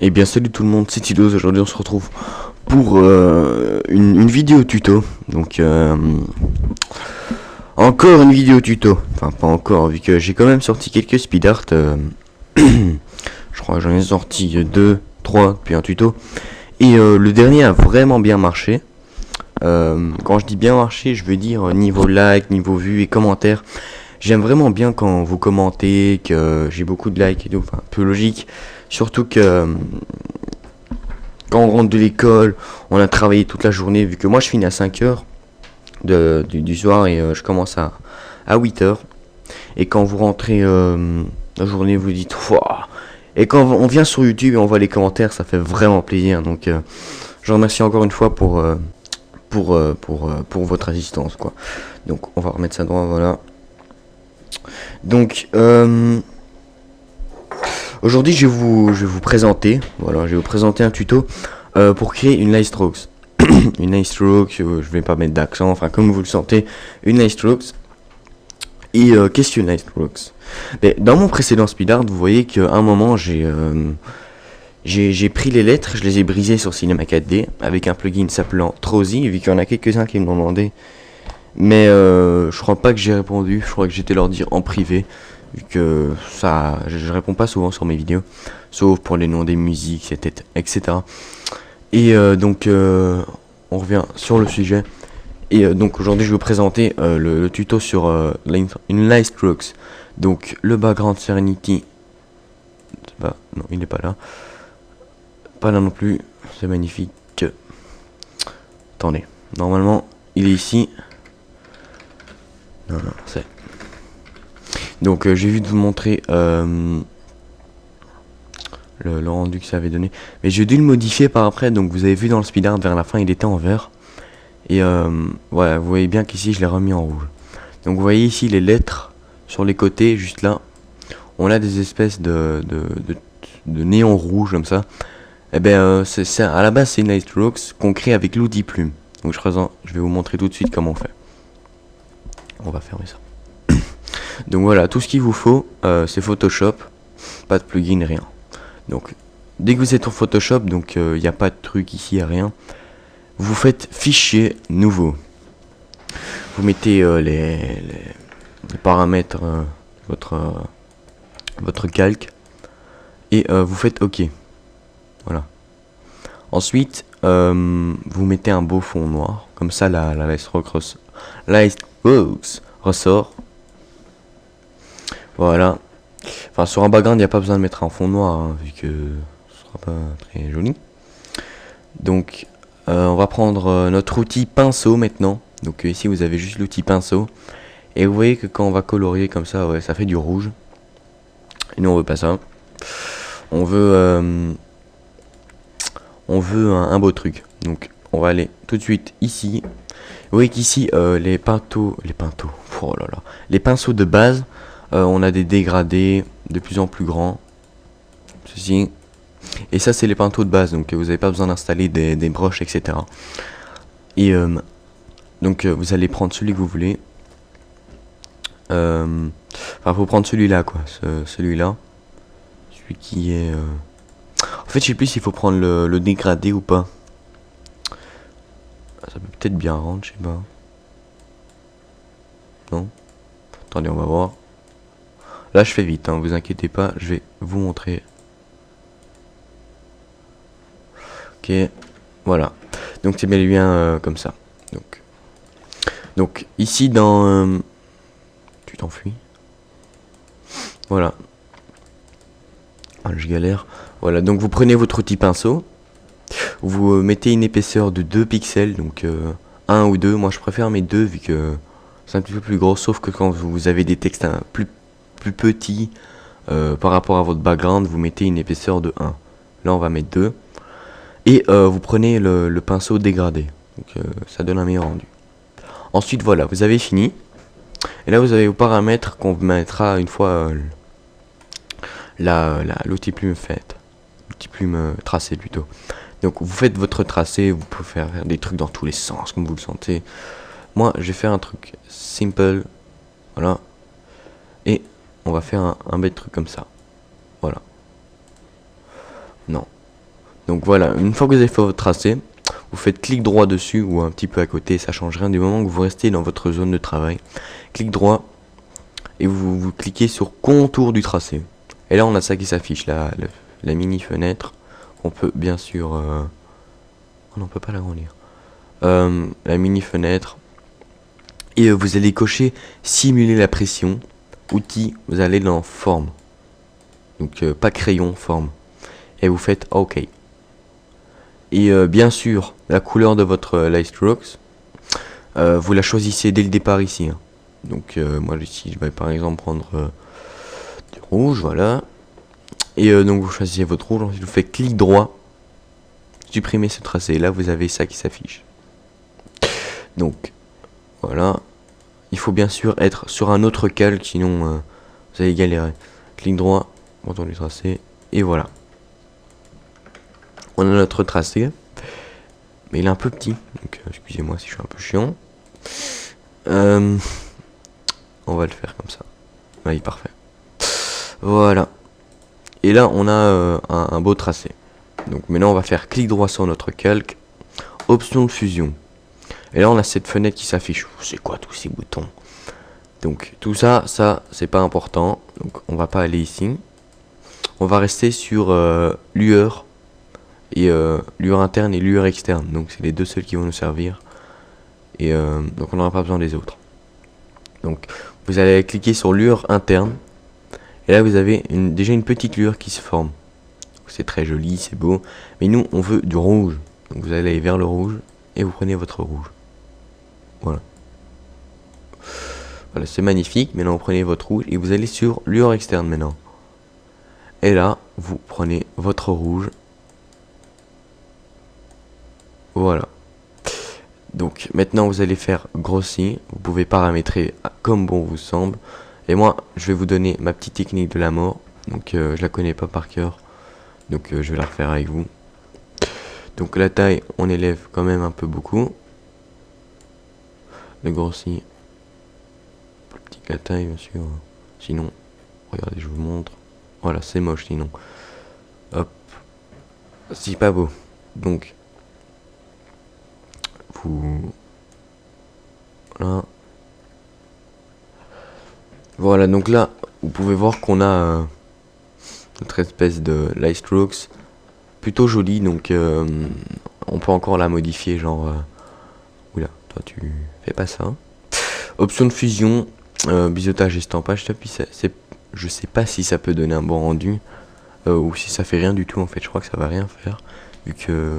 Et bien salut tout le monde, c'est Tidos. Aujourd'hui on se retrouve pour une vidéo tuto. Donc encore une vidéo tuto. Enfin pas encore, vu que j'ai quand même sorti quelques speed art. Je crois que j'en ai sorti 2, 3 puis un tuto. Et le dernier a vraiment bien marché. Quand je dis bien marché, je veux dire niveau like, niveau vue et commentaires. J'aime vraiment bien quand vous commentez, que j'ai beaucoup de likes et tout, enfin un peu logique. Surtout que quand on rentre de l'école, on a travaillé toute la journée, vu que moi je finis à 5h du soir et je commence à 8h. Et quand vous rentrez la journée, vous dites Wouah. Et quand on vient sur YouTube et on voit les commentaires, ça fait vraiment plaisir. Donc je remercie encore une fois pour votre assistance, quoi. Donc on va remettre ça droit, voilà. Donc aujourd'hui je vais vous présenter, voilà, je vais vous présenter un tuto pour créer une light strokes. Une light stroke, je vais pas mettre d'accent, enfin comme vous le sentez, une light strokes. Et qu'est-ce qu'une light strokes? Mais dans mon précédent speed art, vous voyez qu'à un moment j'ai pris les lettres, je les ai brisées sur Cinema 4D avec un plugin s'appelant Trozy, vu qu'il y en a quelques-uns qui me l'ont demandé. Mais je crois pas que j'ai répondu, je crois que j'étais leur dire en privé, vu que ça, je réponds pas souvent sur mes vidéos, sauf pour les noms des musiques, etc. Et donc on revient sur le sujet. Et donc aujourd'hui je vais vous présenter le tuto sur une light strokes. Donc le background Serenity, bah, non il n'est pas là, pas là non plus, c'est magnifique. Attendez, normalement il est ici. Non, c'est... Donc j'ai vu de vous montrer le rendu que ça avait donné. Mais j'ai dû le modifier par après. Donc vous avez vu dans le speed art vers la fin il était en vert. Et voilà, vous voyez bien qu'ici je l'ai remis en rouge. Donc vous voyez ici les lettres sur les côtés, juste là. On a des espèces de néon rouge comme ça. Et bien à la base c'est une light strokes qu'on crée avec l'outil plume. Donc je vais vous montrer tout de suite comment on fait. On va fermer ça. Donc voilà, tout ce qu'il vous faut, c'est Photoshop, pas de plugin, rien. Donc, dès que vous êtes en Photoshop, donc il n'y a pas de truc ici, il n'y a rien. Vous faites fichier nouveau. Vous mettez les paramètres, votre calque, et vous faites OK. Voilà. Ensuite, vous mettez un beau fond noir, comme ça la light strokes ressort. Voilà. Enfin, sur un background, il n'y a pas besoin de mettre un fond noir, hein, vu que ce sera pas très joli. Donc, on va prendre notre outil pinceau maintenant. Donc ici, vous avez juste l'outil pinceau. Et vous voyez que quand on va colorier comme ça, ouais, ça fait du rouge. Et nous, on veut pas ça. On veut un beau truc. Donc, on va aller tout de suite ici. Vous voyez qu'ici, les pinceaux de base, on a des dégradés de plus en plus grands. Ceci. Et ça, c'est les pinceaux de base. Donc, vous n'avez pas besoin d'installer des broches, etc. Et donc, vous allez prendre celui que vous voulez. Enfin, faut prendre celui-là, quoi. Celui-là. Celui qui est... En fait, je sais plus s'il faut prendre le dégradé ou pas. Ça peut peut-être bien rendre, je sais pas. Non. Attendez, on va voir. Là, je fais vite, hein, vous inquiétez pas, je vais vous montrer. Ok, voilà. Donc, c'est bel et bien comme ça. Donc ici, dans... tu t'enfuis. Voilà. Ah, je galère. Voilà, donc vous prenez votre outil pinceau. Vous mettez une épaisseur de 2 pixels, donc 1 ou 2. Moi, je préfère mes 2, vu que c'est un petit peu plus gros, sauf que quand vous avez des textes plus petits par rapport à votre background, vous mettez une épaisseur de 1. Là, on va mettre 2. Et vous prenez le pinceau dégradé. Donc ça donne un meilleur rendu. Ensuite, voilà, vous avez fini. Et là, vous avez vos paramètres qu'on mettra une fois l'outil plume faite. L'outil plume tracé plutôt. Donc vous faites votre tracé, vous pouvez faire des trucs dans tous les sens, comme vous le sentez. Moi, je vais faire un truc simple. Voilà. Et on va faire un bête truc comme ça. Voilà. Non. Donc voilà, une fois que vous avez fait votre tracé, vous faites clic droit dessus ou un petit peu à côté, ça change rien du moment que vous restez dans votre zone de travail. Clic droit et vous cliquez sur contour du tracé. Et là on a ça qui s'affiche, la mini fenêtre. On peut bien sûr... on ne peut pas l'agrandir. La mini fenêtre. Et vous allez cocher simuler la pression. Outil, vous allez dans forme. Donc pas crayon, forme. Et vous faites OK. Et bien sûr, la couleur de votre light strokes, vous la choisissez dès le départ ici. Hein. Donc moi ici, je vais par exemple prendre du rouge, voilà. Et donc vous choisissez votre rouge, ensuite vous faites clic droit, supprimer ce tracé. Et là vous avez ça qui s'affiche. Donc voilà. Il faut bien sûr être sur un autre calque, sinon vous allez galérer. Clic droit, contour du tracé, et voilà. On a notre tracé, mais il est un peu petit, donc excusez-moi si je suis un peu chiant. On va le faire comme ça. Oui, parfait. Voilà. Et là, on a un beau tracé. Donc maintenant, on va faire clic droit sur notre calque, option de fusion. Et là, on a cette fenêtre qui s'affiche. C'est quoi tous ces boutons? Donc tout ça, c'est pas important. Donc on va pas aller ici. On va rester sur lueur. Et lueur interne et lueur externe, donc c'est les deux seuls qui vont nous servir. Et donc on n'aura pas besoin des autres. Donc vous allez cliquer sur lueur interne. Et là vous avez déjà une petite lueur qui se forme. C'est très joli, c'est beau. Mais nous on veut du rouge. Donc vous allez aller vers le rouge. Et vous prenez votre rouge. Voilà. Voilà, c'est magnifique. Maintenant vous prenez votre rouge. Et vous allez sur lueur externe maintenant. Et là vous prenez votre rouge. Voilà. Donc maintenant vous allez faire grossir. Vous pouvez paramétrer comme bon vous semble. Et moi je vais vous donner ma petite technique de la mort. Donc je la connais pas par cœur. Donc je vais la refaire avec vous. Donc la taille on élève quand même un peu beaucoup. Le grossi. Plus petit que la taille bien sûr. Sinon, regardez je vous montre. Voilà c'est moche sinon. Hop. C'est pas beau. Donc voilà, donc là vous pouvez voir qu'on a notre espèce de light strokes plutôt jolie. Donc on peut encore la modifier, genre oula, toi tu fais pas ça. Option de fusion, biseautage, estampage, je sais pas si ça peut donner un bon rendu ou si ça fait rien du tout. En fait je crois que ça va rien faire vu que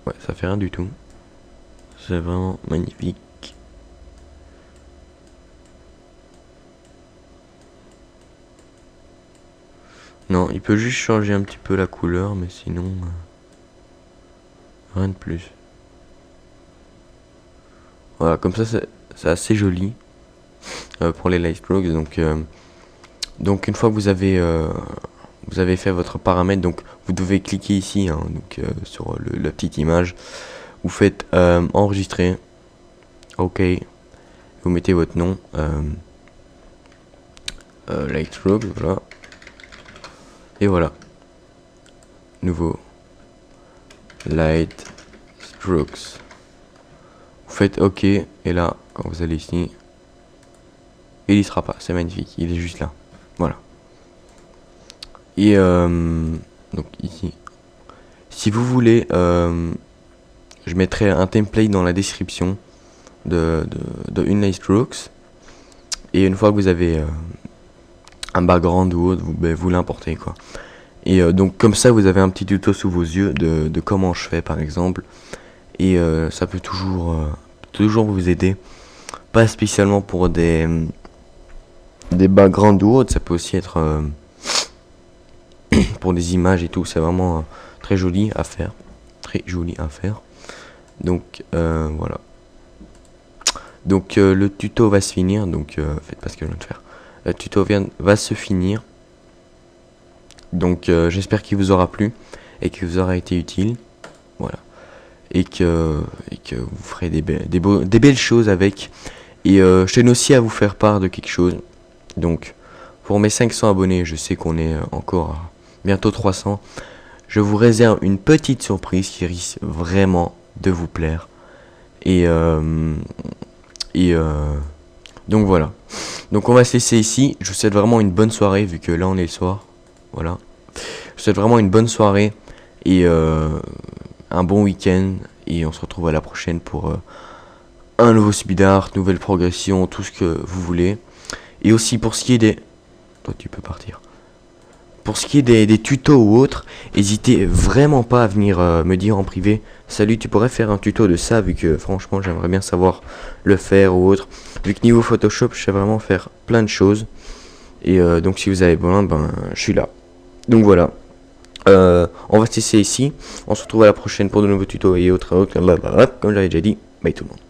ouais, ça fait rien du tout. C'est vraiment magnifique. Non, il peut juste changer un petit peu la couleur, mais sinon rien de plus. Voilà, comme ça c'est assez joli pour les light strokes. Donc une fois que vous avez fait votre paramètre, donc vous devez cliquer ici, hein, donc sur la petite image. Vous faites enregistrer, OK, vous mettez votre nom, light strokes, voilà, et voilà, nouveau light strokes. Vous faites OK, et là, quand vous allez ici, il y sera pas, c'est magnifique, il est juste là, voilà. Et donc ici, si vous voulez, je mettrai un template dans la description de une light strokes. Et une fois que vous avez un background ou autre, vous l'importez quoi. Et donc comme ça vous avez un petit tuto sous vos yeux de comment je fais par exemple. Et ça peut toujours vous aider. Pas spécialement pour des backgrounds ou autres, ça peut aussi être pour des images et tout. C'est vraiment très joli à faire. Très joli à faire. Donc voilà. Donc le tuto va se finir. Donc faites pas ce que je viens de faire. Le tuto va se finir. Donc j'espère qu'il vous aura plu et qu'il vous aura été utile. Voilà. Et que vous ferez des belles choses avec. Et je tiens aussi à vous faire part de quelque chose. Donc pour mes 500 abonnés, je sais qu'on est encore à bientôt 300. je vous réserve une petite surprise qui risque vraiment de vous plaire. Et, donc voilà. Donc on va se laisser ici. Je vous souhaite vraiment une bonne soirée vu que là on est le soir. Voilà. Je vous souhaite vraiment une bonne soirée et un bon week-end. Et on se retrouve à la prochaine pour un nouveau speed art, nouvelle progression, tout ce que vous voulez. Et aussi pour ce qui est des... Toi tu peux partir. Pour ce qui est des tutos ou autres, n'hésitez vraiment pas à venir me dire en privé. Salut, tu pourrais faire un tuto de ça, vu que franchement j'aimerais bien savoir le faire ou autre. Vu que niveau Photoshop, je sais vraiment faire plein de choses. Et donc si vous avez besoin, ben je suis là. Donc voilà. On va se laisser ici. On se retrouve à la prochaine pour de nouveaux tutos et autres, comme j'avais déjà dit. Bye tout le monde.